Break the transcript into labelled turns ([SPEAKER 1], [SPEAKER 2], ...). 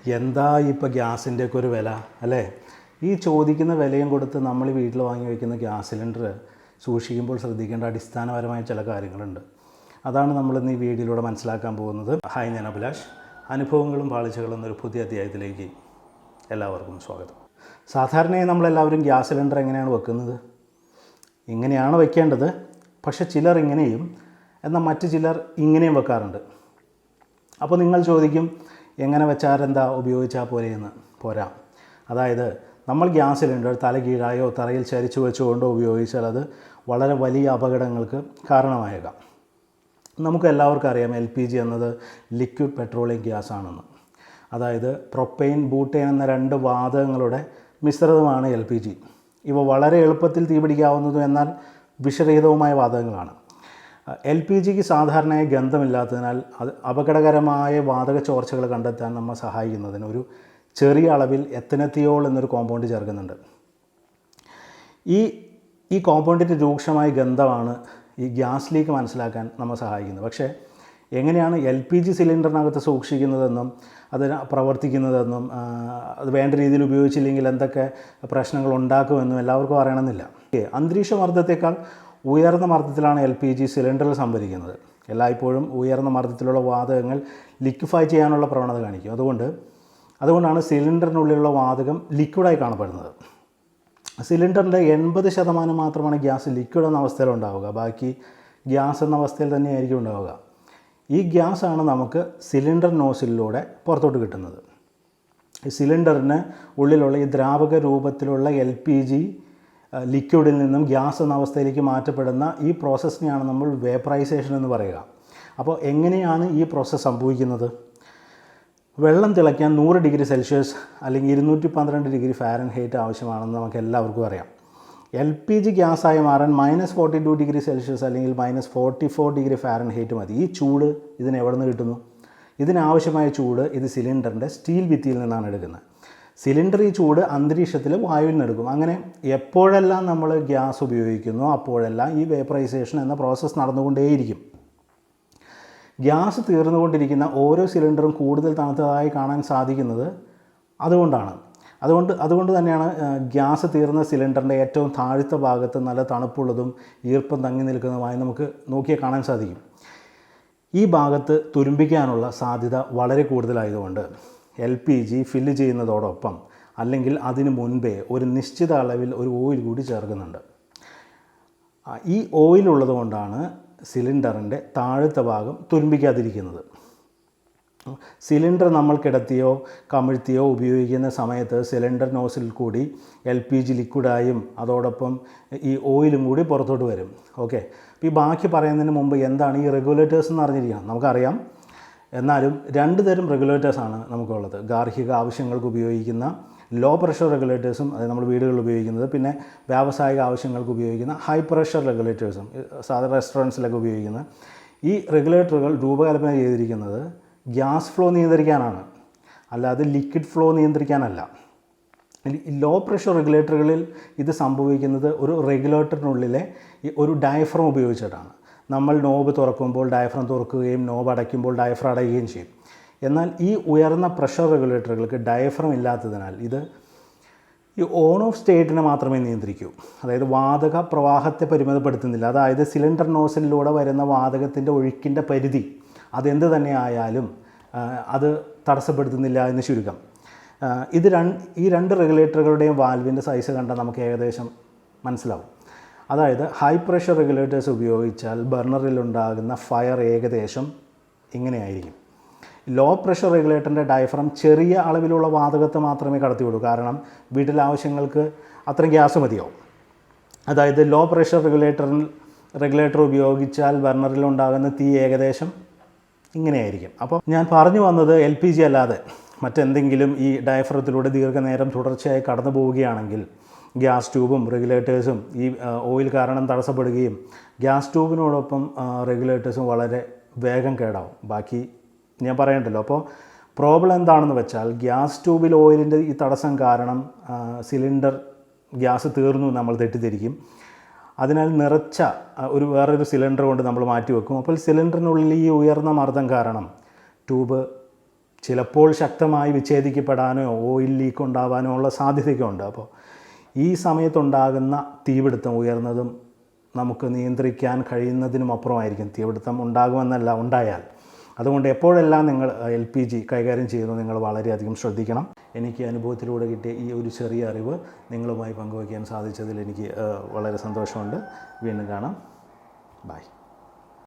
[SPEAKER 1] എന്താ ഇപ്പോൾ ഗ്യാസിൻ്റെയൊക്കെ ഒരു വില അല്ലേ? ഈ ചോദിക്കുന്ന വിലയും കൊടുത്ത് നമ്മൾ വീട്ടിൽ വാങ്ങി വയ്ക്കുന്ന ഗ്യാസ് സിലിണ്ടർ സൂക്ഷിക്കുമ്പോൾ ശ്രദ്ധിക്കേണ്ട അടിസ്ഥാനപരമായ ചില കാര്യങ്ങളുണ്ട്. അതാണ് നമ്മളിന്ന് ഈ വീഡിയോയിലൂടെ മനസ്സിലാക്കാൻ പോകുന്നത്. ഹായ്, ഞാൻ അഭിലാഷ്. അനുഭവങ്ങളും പാളിച്ചകളും എന്നൊരു പുതിയ അധ്യായത്തിലേക്ക് എല്ലാവർക്കും സ്വാഗതം. സാധാരണയായി നമ്മളെല്ലാവരും ഗ്യാസ് സിലിണ്ടർ എങ്ങനെയാണ് വെക്കുന്നത്? ഇങ്ങനെയാണ് വെക്കേണ്ടത്. പക്ഷേ ചിലർ ഇങ്ങനെയും എന്നാൽ മറ്റു ചിലർ ഇങ്ങനെയും വെക്കാറുണ്ട്. അപ്പോൾ നിങ്ങൾ ചോദിക്കും, എങ്ങനെ വെച്ചാൽ എന്താ, ഉപയോഗിച്ചാൽ പോലെയെന്ന്. പോരാ. അതായത് നമ്മൾ ഗ്യാസ് സിലിണ്ടർ തല കീഴായോ തറയിൽ ചരിച്ചു വെച്ചുകൊണ്ടോ ഉപയോഗിച്ചാൽ അത് വളരെ വലിയ അപകടങ്ങൾക്ക് കാരണമായേക്കാം. നമുക്ക് എല്ലാവർക്കും അറിയാം LPG എന്നത് ലിക്വിഡ് പെട്രോളിയം ഗ്യാസ് ആണെന്ന്. അതായത് പ്രൊപ്പെയിൻ, ബൂട്ടേൻ എന്ന രണ്ട് വാതകങ്ങളുടെ മിശ്രിതമാണ് LPG. ഇവ വളരെ എളുപ്പത്തിൽ തീപിടിക്കാവുന്നതും എന്നാൽ വിഷരഹിതവുമായ വാതകങ്ങളാണ്. LPGക്ക് സാധാരണയായി ഗന്ധമില്ലാത്തതിനാൽ അത് അപകടകരമായ വാതക ചോർച്ചകൾ കണ്ടെത്താൻ നമ്മെ സഹായിക്കുന്നതിന് ഒരു ചെറിയ അളവിൽ എത്തനത്തിയോൾ എന്നൊരു കോമ്പൗണ്ട് ചേർക്കുന്നുണ്ട്. ഈ കോമ്പൗണ്ടിൻ്റെ രൂക്ഷമായ ഗന്ധമാണ് ഈ ഗ്യാസ് ലീക്ക് മനസ്സിലാക്കാൻ നമ്മെ സഹായിക്കുന്നത്. പക്ഷേ എങ്ങനെയാണ് LPG സിലിണ്ടറിനകത്ത് സൂക്ഷിക്കുന്നതെന്നും അത് പ്രവർത്തിക്കുന്നതെന്നും അത് വേണ്ട രീതിയിൽ ഉപയോഗിച്ചില്ലെങ്കിൽ എന്തൊക്കെ പ്രശ്നങ്ങൾ ഉണ്ടാക്കുമെന്നും എല്ലാവർക്കും അറിയണമെന്നില്ല. അന്തരീക്ഷ മർദ്ദത്തേക്കാൾ ഉയർന്ന മർദ്ദത്തിലാണ് LPG സിലിണ്ടറിൽ സംഭരിക്കുന്നത്. എല്ലായ്പ്പോഴും ഉയർന്ന മർദ്ദത്തിലുള്ള വാതകങ്ങൾ ലിക്വിഫൈ ചെയ്യാനുള്ള പ്രവണത കാണിക്കും. അതുകൊണ്ടാണ് സിലിണ്ടറിനുള്ളിലുള്ള വാതകം ലിക്വിഡായി കാണപ്പെടുന്നത്. സിലിണ്ടറിൻ്റെ 80% മാത്രമാണ് ഗ്യാസ് ലിക്വിഡ് എന്ന അവസ്ഥയിലുണ്ടാവുക. ബാക്കി ഗ്യാസ് എന്ന അവസ്ഥയിൽ തന്നെയായിരിക്കും ഉണ്ടാവുക. ഈ ഗ്യാസാണ് നമുക്ക് സിലിണ്ടർ നോസിലൂടെ പുറത്തോട്ട് കിട്ടുന്നത്. ഈ സിലിണ്ടറിന് ഉള്ളിലുള്ള ഈ ദ്രാവക രൂപത്തിലുള്ള LPG ലിക്വിഡിൽ നിന്നും ഗ്യാസ് എന്ന അവസ്ഥയിലേക്ക് മാറ്റപ്പെടുന്ന ഈ പ്രോസസ്സിനെയാണ് നമ്മൾ വേപ്പറൈസേഷൻ എന്ന് പറയുക. അപ്പോൾ എങ്ങനെയാണ് ഈ പ്രോസസ്സ് സംഭവിക്കുന്നത്? വെള്ളം തിളയ്ക്കാൻ 100 ഡിഗ്രി സെൽഷ്യസ് അല്ലെങ്കിൽ 212 ഡിഗ്രി ഫാരൻഹീറ്റ് ആവശ്യമാണെന്ന് നമുക്ക് എല്ലാവർക്കും അറിയാം. LPG ഗ്യാസായി മാറാൻ -42 ഡിഗ്രി സെൽഷ്യസ് അല്ലെങ്കിൽ -44 ഡിഗ്രി ഫാരൻഹീറ്റ് മതി. ഈ ചൂട് ഇതിന് എവിടെ നിന്ന് കിട്ടുന്നു? ഇതിനാവശ്യമായ ചൂട് ഇത് സിലിണ്ടറിൻ്റെ സ്റ്റീൽ ഭിത്തിയിൽ നിന്നാണ് എടുക്കുന്നത്. സിലിണ്ടർ ഈ ചൂട് അന്തരീക്ഷത്തിൽ വായുവിൽ നിന്ന് എടുക്കും. അങ്ങനെ എപ്പോഴെല്ലാം നമ്മൾ ഗ്യാസ് ഉപയോഗിക്കുന്നു അപ്പോഴെല്ലാം ഈ വേപ്പറൈസേഷൻ എന്ന പ്രോസസ്സ് നടന്നുകൊണ്ടേയിരിക്കും. ഗ്യാസ് തീർന്നുകൊണ്ടിരിക്കുന്ന ഓരോ സിലിണ്ടറും കൂടുതൽ തണുത്തതായി കാണാൻ സാധിക്കുന്നത് അതുകൊണ്ട് തന്നെയാണ് ഗ്യാസ് തീർന്ന സിലിണ്ടറിൻ്റെ ഏറ്റവും താഴത്തെ ഭാഗത്ത് നല്ല തണുപ്പുള്ളതും ഈർപ്പം തങ്ങി നിൽക്കുന്നതുമായി നമുക്ക് നോക്കിയാൽ കാണാൻ സാധിക്കും. ഈ ഭാഗത്ത് തുരുമ്പിക്കാനുള്ള സാധ്യത വളരെ കൂടുതലായതുകൊണ്ട് LPG ഫില്ല് ചെയ്യുന്നതോടൊപ്പം അല്ലെങ്കിൽ അതിനു മുൻപേ ഒരു നിശ്ചിത അളവിൽ ഒരു ഓയിൽ കൂടി ചേർക്കുന്നുണ്ട്. ഈ ഓയിൽ ഉള്ളതുകൊണ്ടാണ് സിലിണ്ടറിൻ്റെ താഴത്തെ ഭാഗം തുരുമ്പിക്കാതിരിക്കുന്നത്. സിലിണ്ടർ നമ്മൾ കിടത്തിയോ കമിഴ്ത്തിയോ ഉപയോഗിക്കുന്ന സമയത്ത് സിലിണ്ടർ നോസിൽ കൂടി LPG ലിക്വിഡായും അതോടൊപ്പം ഈ ഓയിലും കൂടി പുറത്തോട്ട് വരും. ഓക്കെ, അപ്പോൾ ഈ ബാക്കി പറയുന്നതിന് മുമ്പ് എന്താണ് ഈ റെഗുലേറ്റേഴ്സ് എന്ന് അറിഞ്ഞിരിക്കണം. നമുക്കറിയാം, എന്നാലും 2 തരം റെഗുലേറ്റേഴ്സാണ് നമുക്കുള്ളത്. ഗാർഹിക ആവശ്യങ്ങൾക്ക് ഉപയോഗിക്കുന്ന ലോ പ്രഷർ റെഗുലേറ്റേഴ്സും, അതായത് നമ്മൾ വീടുകളിൽ ഉപയോഗിക്കുന്നത്, പിന്നെ വ്യാവസായിക ആവശ്യങ്ങൾക്ക് ഉപയോഗിക്കുന്ന ഹൈ പ്രഷർ റെഗുലേറ്റേഴ്സും, സാധാരണ റെസ്റ്റോറൻറ്റ്സിലൊക്കെ ഉപയോഗിക്കുന്ന ഈ റെഗുലേറ്ററുകൾ രൂപകൽപ്പന ചെയ്തിരിക്കുന്നത് ഗ്യാസ് ഫ്ലോ നിയന്ത്രിക്കാനാണ്, അല്ലാതെ ലിക്വിഡ് ഫ്ലോ നിയന്ത്രിക്കാനല്ല. ലോ പ്രഷർ റെഗുലേറ്ററുകളിൽ ഇത് സംഭവിക്കുന്നത് ഒരു റെഗുലേറ്ററിനുള്ളിലെ ഒരു ഡയഫ്രം ഉപയോഗിച്ചിട്ടാണ്. നമ്മൾ നോബ് തുറക്കുമ്പോൾ ഡയഫ്രം തുറക്കുകയും നോബ് അടയ്ക്കുമ്പോൾ ഡയഫ്രം അടയുകയും ചെയ്യും. എന്നാൽ ഈ ഉയർന്ന പ്രഷർ റെഗുലേറ്ററുകൾക്ക് ഡയഫ്രം ഇല്ലാത്തതിനാൽ ഇത് ഈ ഓൺ ഓഫ് സ്റ്റേറ്റിനെ മാത്രമേ നിയന്ത്രിക്കൂ. അതായത് വാതക പ്രവാഹത്തെ പരിമിതപ്പെടുത്തുന്നില്ല. അതായത് സിലിണ്ടർ നോസിലൂടെ വരുന്ന വാതകത്തിൻ്റെ ഒഴുക്കിൻ്റെ പരിധി അതെന്ത് തന്നെ ആയാലും അത് തടസ്സപ്പെടുത്തുന്നില്ല എന്ന് ചുരുക്കം. ഈ രണ്ട് റെഗുലേറ്ററുകളുടെയും വാൽവിൻ്റെ സൈസ് കണ്ടാൽ നമുക്ക് ഏകദേശം മനസ്സിലാവും. അതായത് ഹൈ പ്രഷർ റെഗുലേറ്റേഴ്സ് ഉപയോഗിച്ചാൽ ബർണറിലുണ്ടാകുന്ന ഫയർ ഏകദേശം ഇങ്ങനെയായിരിക്കും. ലോ പ്രഷർ റെഗുലേറ്ററിൻ്റെ ഡയഫ്രം ചെറിയ അളവിലുള്ള വാതകത്തെ മാത്രമേ കടത്തിവിടൂ. കാരണം വീട്ടിലെ ആവശ്യങ്ങൾക്ക് അത്രയും ഗ്യാസ് മതിയാവും. അതായത് ലോ പ്രഷർ റെഗുലേറ്റർ ഉപയോഗിച്ചാൽ ബർണറിലുണ്ടാകുന്ന തീ ഏകദേശം ഇങ്ങനെയായിരിക്കും. അപ്പോൾ ഞാൻ പറഞ്ഞു വന്നത് LPG അല്ലാതെ മറ്റെന്തെങ്കിലും ഈ ഡയഫ്രത്തിലൂടെ ദീർഘനേരം തുടർച്ചയായി കടന്നു പോവുകയാണെങ്കിൽ ഗ്യാസ് ട്യൂബും റെഗുലേറ്റേഴ്സും ഈ ഓയിൽ കാരണം തടസ്സപ്പെടുകയും ഗ്യാസ് ട്യൂബിനോടൊപ്പം റെഗുലേറ്റേഴ്സും വളരെ വേഗം കേടാവും. ബാക്കി ഞാൻ പറയണ്ടല്ലോ. അപ്പോൾ പ്രോബ്ലം എന്താണെന്ന് വെച്ചാൽ ഗ്യാസ് ട്യൂബിൽ ഓയിലിൻ്റെ ഈ തടസ്സം കാരണം സിലിണ്ടർ ഗ്യാസ് തീർന്നു നമ്മൾ തെറ്റിദ്ധരിക്കും. അതിനാൽ നിറച്ച വേറൊരു സിലിണ്ടർ കൊണ്ട് നമ്മൾ മാറ്റി വെക്കും. അപ്പോൾ സിലിണ്ടറിനുള്ളിൽ ഈ ഉയർന്ന മർദ്ദം കാരണം ട്യൂബ് ചിലപ്പോൾ ശക്തമായി വിച്ഛേദിക്കപ്പെടാനോ ഓയിൽ ലീക്ക് ഉണ്ടാവാനോ ഉള്ള സാധ്യതയൊക്കെ ഉണ്ട്. അപ്പോൾ ഈ സമയത്തുണ്ടാകുന്ന തീപിടുത്തം ഉയർന്നതും നമുക്ക് നിയന്ത്രിക്കാൻ കഴിയുന്നതിനും അപ്പുറമായിരിക്കും. തീപിടുത്തം ഉണ്ടാകുമെന്നല്ല, ഉണ്ടായാൽ. അതുകൊണ്ട് എപ്പോഴെല്ലാം നിങ്ങൾ LPG കൈകാര്യം ചെയ്യുന്നത് നിങ്ങൾ വളരെയധികം ശ്രദ്ധിക്കണം. എനിക്ക് അനുഭവത്തിലൂടെ കിട്ടിയ ഈ ഒരു ചെറിയ അറിവ് നിങ്ങളുമായി പങ്കുവയ്ക്കാൻ സാധിച്ചതിൽ എനിക്ക് വളരെ സന്തോഷമുണ്ട്. വീണ്ടും കാണാം. ബൈ.